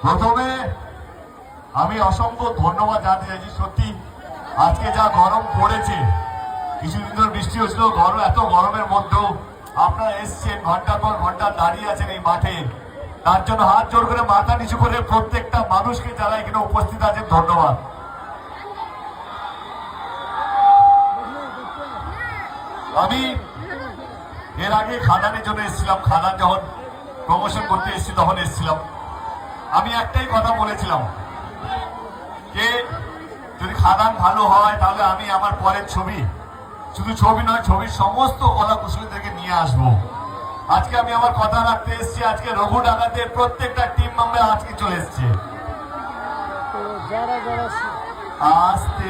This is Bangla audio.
প্রথমে আমি অসংখ্য ধন্যবাদ জানাতে চাইছি। সত্যি আজকে যা গরম পড়েছে, কিছুদিন ধরে বৃষ্টি হচ্ছিল, গরম, এত গরমের মধ্যেও আপনারা এসছেন, ঘন্টার পর ঘন্টা দাঁড়িয়ে আছেন এই মাঠে, তার জন্য হাত জোড় করে মাথা নিচু করে প্রত্যেকটা মানুষকে যারা এখানে উপস্থিত আছেন ধন্যবাদ। আমি এর আগে খাদানের জন্য এসেছিলাম, খাদান যখন প্রমোশন করতে এসেছি তখন এসেছিলাম। আমি একটাই কথা বলেছিলাম যে যদি খাদান ভালো হয় তাহলে আমি আমার পরের ছবি, শুধু ছবি নয়, ছবির সমস্ত কলা কুশলীদেরকে নিয়ে আসবো। আজকে আমি আমার কথা রাখতে এসেছি। আজকে রঘু ডাকাতের প্রত্যেকটা টিম মেম্বার আজকে চলে এসছে। আজকে